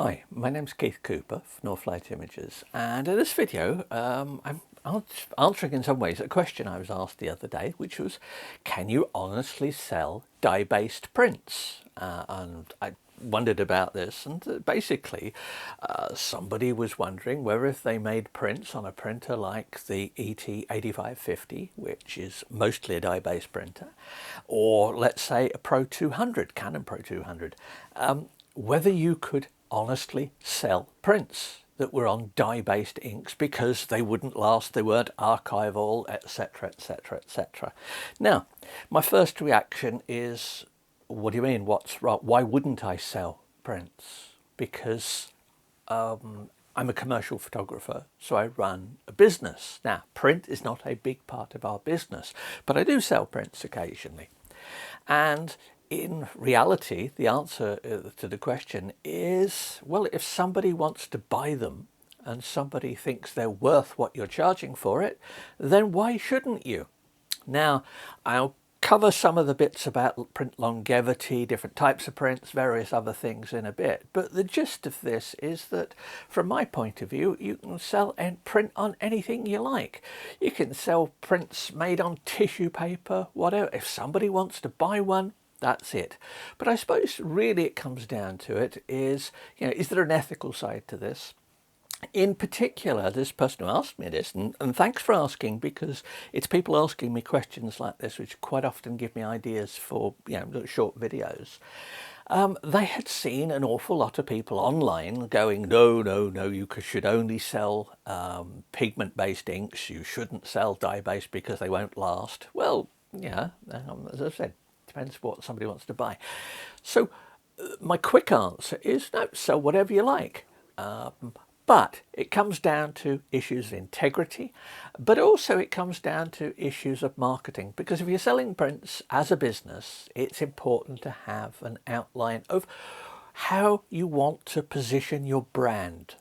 Hi, my name's Keith Cooper from Northlight Images, and in this video I'm answering in some ways a question I was asked the other day, which was, can you honestly sell dye-based prints? And I wondered about this, and basically somebody was wondering whether if they made prints on a printer like the ET8550, which is mostly a dye-based printer, or let's say a Pro 200, Canon Pro 200, whether you could honestly sell prints that were on dye-based inks because they wouldn't last, they weren't archival, etc, etc, etc. Now, my first reaction is, what do you mean, what's wrong? Why wouldn't I sell prints? Because I'm a commercial photographer, so I run a business. Now, print is not a big part of our business, but I do sell prints occasionally. And in reality, the answer to the question is, well, if somebody wants to buy them and somebody thinks they're worth what you're charging for it, then why shouldn't you? Now, I'll cover some of the bits about print longevity, different types of prints, various other things in a bit. But the gist of this is that, from my point of view, you can sell and print on anything you like. You can sell prints made on tissue paper, whatever. If somebody wants to buy one, that's it. But I suppose really it comes down to it is, is there an ethical side to this? In particular, this person who asked me this, and thanks for asking, because it's people asking me questions like this which quite often give me ideas for short videos. They had seen an awful lot of people online going, no, no, no, you should only sell pigment-based inks, you shouldn't sell dye-based because they won't last. Well, yeah, as I said, depends what somebody wants to buy. So my quick answer is no, sell whatever you like. But it comes down to issues of integrity, but also it comes down to issues of marketing. Because if you're selling prints as a business, it's important to have an outline of how you want to position your brand.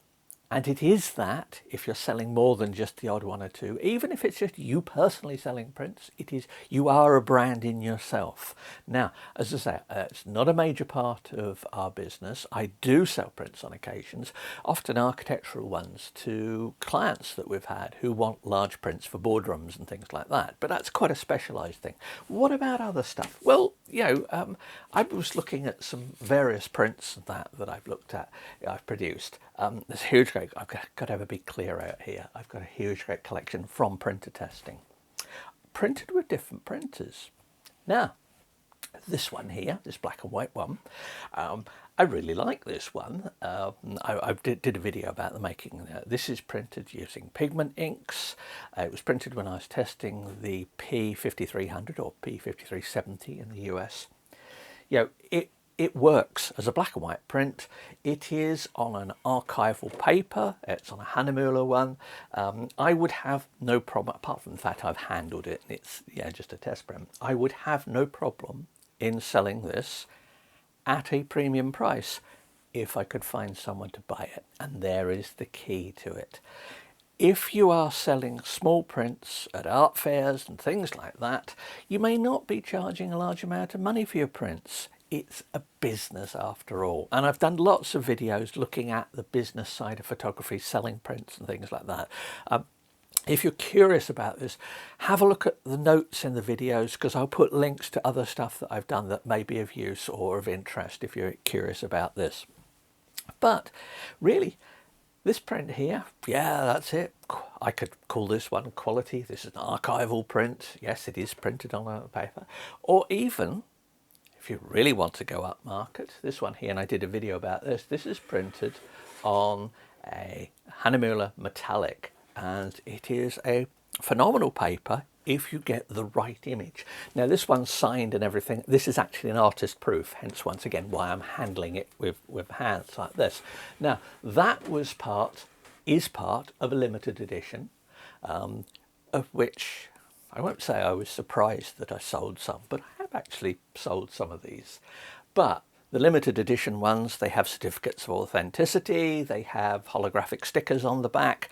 And it is that, if you're selling more than just the odd one or two, even if it's just you personally selling prints, it is, you are a brand in yourself. Now, as I say, it's not a major part of our business. I do sell prints on occasions, often architectural ones, to clients that we've had who want large prints for boardrooms and things like that. But that's quite a specialised thing. What about other stuff? Well, I was looking at some various prints that I've looked at, I've produced. There's a huge, I've got to have a big clear out here. I've got a huge great collection from printer testing, printed with different printers. Now, this one here, this black and white one, I really like this one. I did a video about the making. This is printed using pigment inks. It was printed when I was testing the P5300 or P5370 in the US. It works as a black and white print. It is on an archival paper. It's on a Hahnemuhle one. I would have no problem, apart from the fact I've handled it and it's just a test print. I would have no problem in selling this at a premium price if I could find someone to buy it. And there is the key to it. If you are selling small prints at art fairs and things like that, you may not be charging a large amount of money for your prints. It's a business after all. And I've done lots of videos looking at the business side of photography, selling prints and things like that. If you're curious about this, have a look at the notes in the videos, because I'll put links to other stuff that I've done that may be of use or of interest if you're curious about this. But really, this print here, yeah, that's it. I could call this one quality. This is an archival print. Yes, it is printed on a paper. Or even, if you really want to go up market, this one here, and I did a video about this, this is printed on a Hahnemuhle metallic, and it is a phenomenal paper if you get the right image. Now, this one's signed and everything. This is actually an artist proof, hence once again why I'm handling it with hands like this. Now, that is part of a limited edition, of which I won't say I was surprised that I sold some, but I have actually sold some of these. But the limited edition ones, they have certificates of authenticity, they have holographic stickers on the back.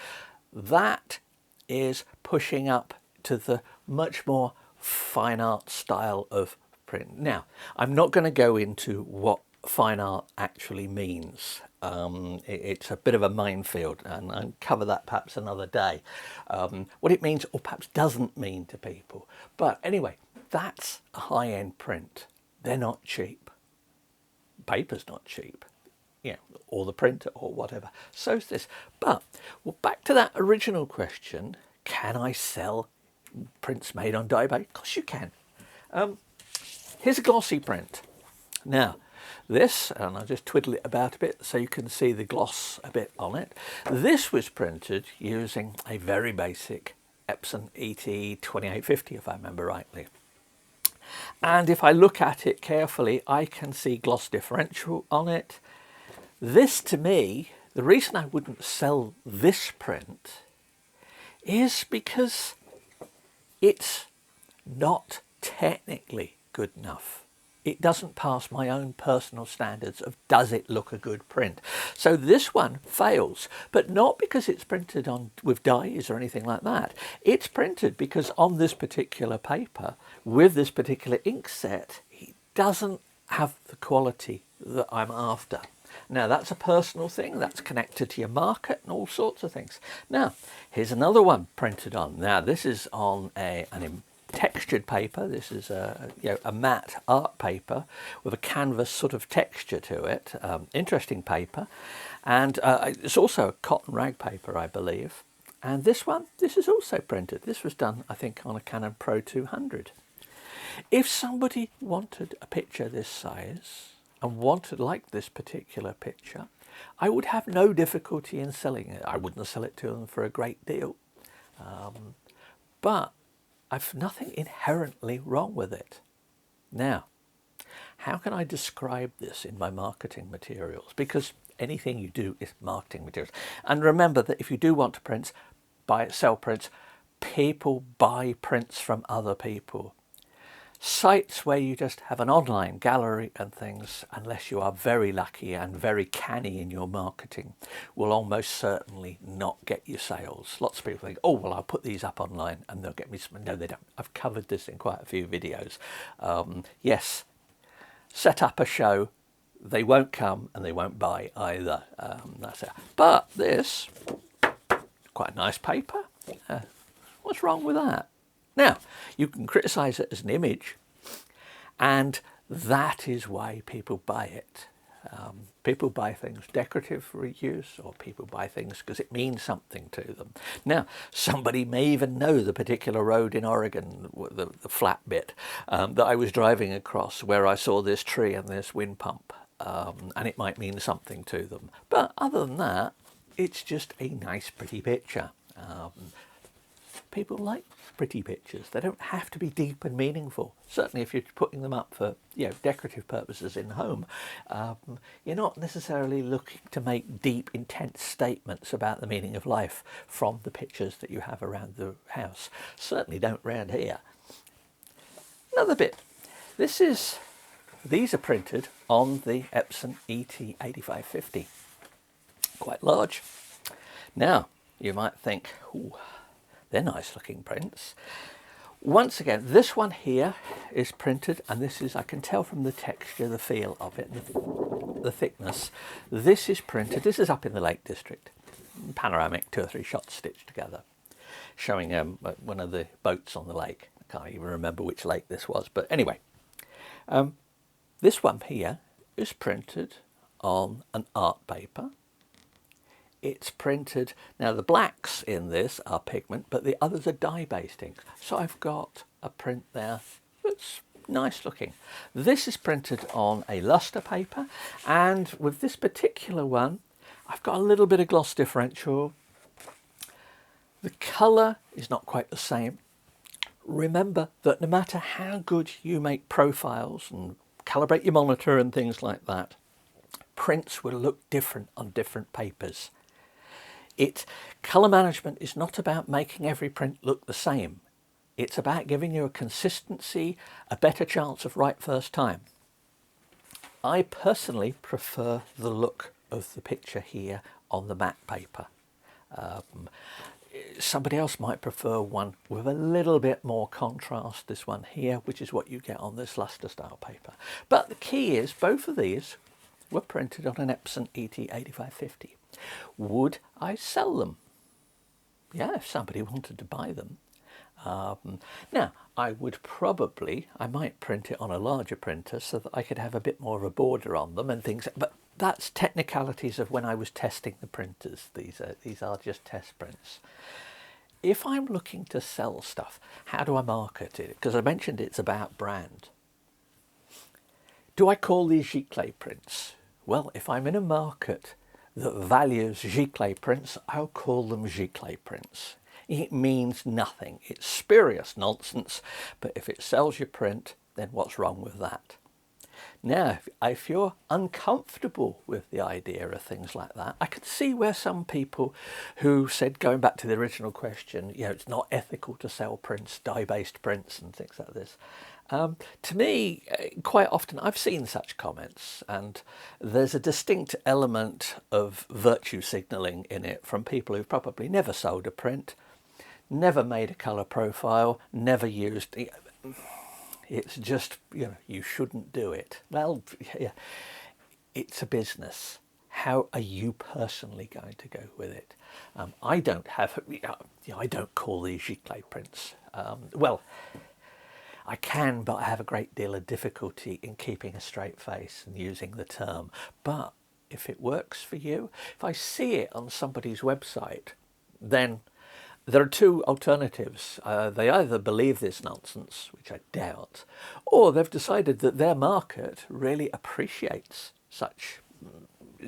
That is pushing up to the much more fine art style of print. Now, I'm not going to go into what fine art actually means. It's a bit of a minefield, and I'll cover that perhaps another day, what it means or perhaps doesn't mean to people. But anyway, that's a high-end print. They're not cheap. Paper's not cheap, yeah, or the printer or whatever. So's this. But well, back to that original question, can I sell prints made on dye base? Of course you can. Here's a glossy print. Now, this, and I'll just twiddle it about a bit so you can see the gloss a bit on it. This was printed using a very basic Epson ET 2850, if I remember rightly. And if I look at it carefully, I can see gloss differential on it. This, to me, the reason I wouldn't sell this print is because it's not technically good enough. It doesn't pass my own personal standards of does it look a good print. So this one fails, but not because it's printed on with dyes or anything like that. It's printed because on this particular paper, with this particular ink set, it doesn't have the quality that I'm after. Now that's a personal thing, that's connected to your market and all sorts of things. Now, here's another one printed on. Now this is on an textured paper. This is a matte art paper with a canvas sort of texture to it. Interesting paper, and it's also a cotton rag paper, I believe. And this one, this is also printed. This was done, I think, on a Canon Pro 200. If somebody wanted a picture this size and wanted like this particular picture, I would have no difficulty in selling it. I wouldn't sell it to them for a great deal, but I've nothing inherently wrong with it. Now, how can I describe this in my marketing materials? Because anything you do is marketing materials. And remember that if you do want to print, sell prints, people buy prints from other people. Sites where you just have an online gallery and things, unless you are very lucky and very canny in your marketing, will almost certainly not get you sales. Lots of people think, oh, well, I'll put these up online and they'll get me some. No, they don't. I've covered this in quite a few videos. Yes, set up a show. They won't come and they won't buy either. That's it. But this, quite a nice paper. What's wrong with that? Now, you can criticise it as an image, and that is why people buy it. People buy things decorative for use, or people buy things because it means something to them. Now, somebody may even know the particular road in Oregon, the flat bit, that I was driving across, where I saw this tree and this wind pump, and it might mean something to them. But other than that, it's just a nice, pretty picture. People like pretty pictures. They don't have to be deep and meaningful. Certainly if you're putting them up for decorative purposes in home, you're not necessarily looking to make deep, intense statements about the meaning of life from the pictures that you have around the house. Certainly don't round here. Another bit. These are printed on the Epson ET 8550. Quite large. Now, you might think, ooh, they're nice looking prints. Once again, this one here is printed, and this is, I can tell from the texture, the feel of it, the thickness. This is printed, this is up in the Lake District. Panoramic, 2 or 3 shots stitched together, showing one of the boats on the lake. I can't even remember which lake this was, but anyway. This one here is printed on an art paper. It's printed, now the blacks in this are pigment, but the others are dye-based inks. So I've got a print there that's nice looking. This is printed on a luster paper, and with this particular one, I've got a little bit of gloss differential. The colour is not quite the same. Remember that no matter how good you make profiles and calibrate your monitor and things like that, prints will look different on different papers. Colour management is not about making every print look the same. It's about giving you a consistency, a better chance of right first time. I personally prefer the look of the picture here on the matte paper. Somebody else might prefer one with a little bit more contrast, this one here, which is what you get on this luster style paper. But the key is both of these were printed on an Epson ET8550. Would I sell them? Yeah, if somebody wanted to buy them. Now, I might print it on a larger printer so that I could have a bit more of a border on them and things, but that's technicalities of when I was testing the printers. These are just test prints. If I'm looking to sell stuff, how do I market it? Because I mentioned it's about brand. Do I call these Giclee prints? Well, if I'm in a market that values Giclee prints, I'll call them Giclee prints. It means nothing. It's spurious nonsense, but if it sells your print, then what's wrong with that? Now, if you're uncomfortable with the idea of things like that, I can see where some people who said, going back to the original question, it's not ethical to sell prints, dye-based prints and things like this. To me, quite often I've seen such comments, and there's a distinct element of virtue signalling in it from people who've probably never sold a print, never made a colour profile, never used... It's just, you shouldn't do it. Well, yeah, it's a business. How are you personally going to go with it? I don't call these Giclee prints. Well, I can, but I have a great deal of difficulty in keeping a straight face and using the term. But if it works for you, if I see it on somebody's website, then there are two alternatives. They either believe this nonsense, which I doubt, or they've decided that their market really appreciates such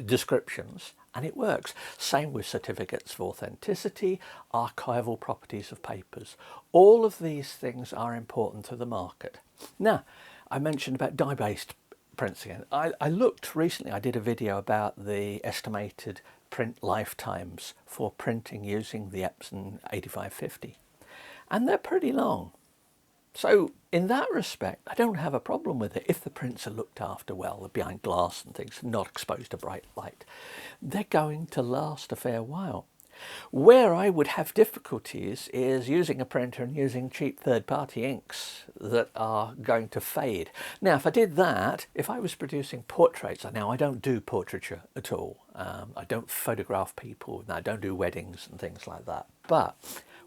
descriptions and it works. Same with certificates of authenticity, archival properties of papers. All of these things are important to the market. Now, I mentioned about dye-based prints again. I looked recently, I did a video about the estimated print lifetimes for printing using the Epson 8550, and they're pretty long. So in that respect, I don't have a problem with it. If the prints are looked after well, they're behind glass and things, not exposed to bright light, they're going to last a fair while. Where I would have difficulties is using a printer and using cheap third-party inks that are going to fade. Now, if I did that, if I was producing portraits, now I don't do portraiture at all. I don't photograph people, I don't do weddings and things like that. But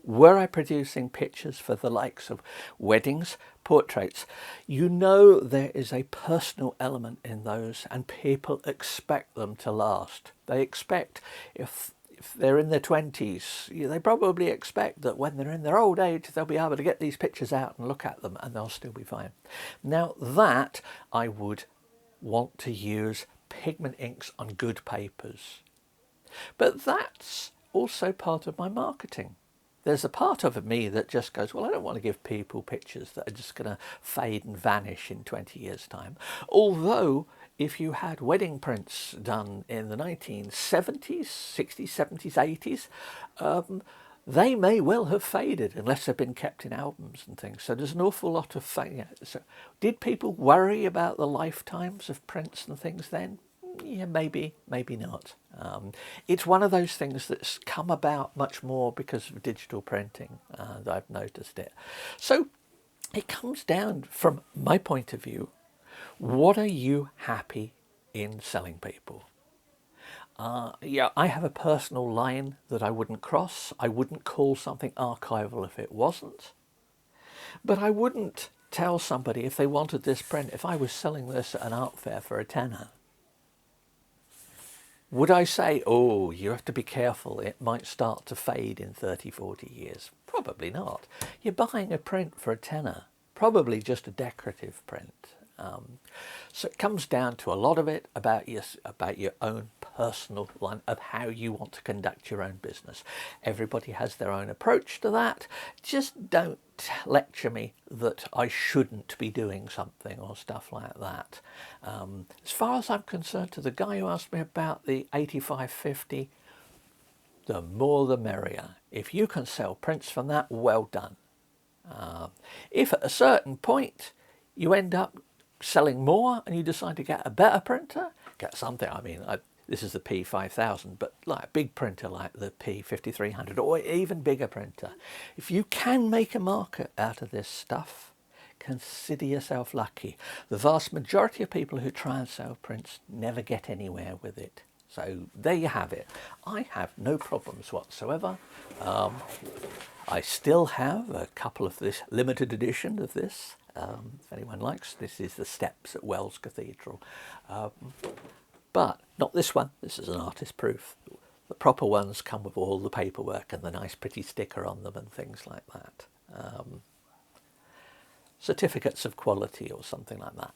were I producing pictures for the likes of weddings, portraits, there is a personal element in those, and people expect them to last. They expect, if they're in their 20s, they probably expect that when they're in their old age, they'll be able to get these pictures out and look at them and they'll still be fine. Now that I would want to use pigment inks on good papers. But that's also part of my marketing. There's a part of me that just goes, well, I don't want to give people pictures that are just going to fade and vanish in 20 years' time. Although, if you had wedding prints done in the 1970s, 60s, 70s, 80s, they may well have faded unless they've been kept in albums and things. So there's an awful lot of so did people worry about the lifetimes of prints and things then? Yeah, maybe not. It's one of those things that's come about much more because of digital printing. I've noticed it. So it comes down, from my point of view, what are you happy in selling people? I have a personal line that I wouldn't cross. I wouldn't call something archival if it wasn't. But I wouldn't tell somebody if they wanted this print, if I was selling this at an art fair for a tenner, would I say, oh, you have to be careful, it might start to fade in 30, 40 years? Probably not. You're buying a print for a tenner, probably just a decorative print. So it comes down to a lot of it about your own personal line of how you want to conduct your own business. Everybody has their own approach to that. Just don't lecture me that I shouldn't be doing something or stuff like that. As far as I'm concerned, to the guy who asked me about the 8550, the more the merrier. If you can sell prints from that, well done. If at a certain point you end up selling more and you decide to get a better printer, get something, this is the P5000, but like a big printer like the P5300 or even bigger printer. If you can make a market out of this stuff, consider yourself lucky. The vast majority of people who try and sell prints never get anywhere with it. So there you have it. I have no problems whatsoever. I still have a couple of this limited edition of this. If anyone likes, this is the steps at Wells Cathedral. But not this one. This is an artist proof. The proper ones come with all the paperwork and the nice pretty sticker on them and things like that. Certificates of quality or something like that.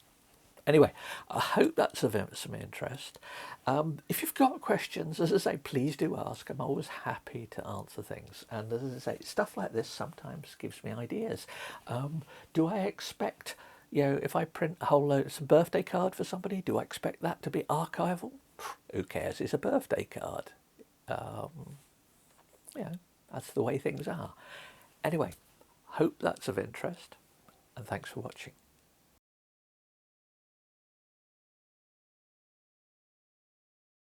Anyway, I hope that's of some interest. If you've got questions, as I say, please do ask. I'm always happy to answer things. And as I say, stuff like this sometimes gives me ideas. Do I expect, if I print a whole load, some birthday card for somebody, do I expect that to be archival? Who cares? It's a birthday card. That's the way things are. Anyway, hope that's of interest, and thanks for watching.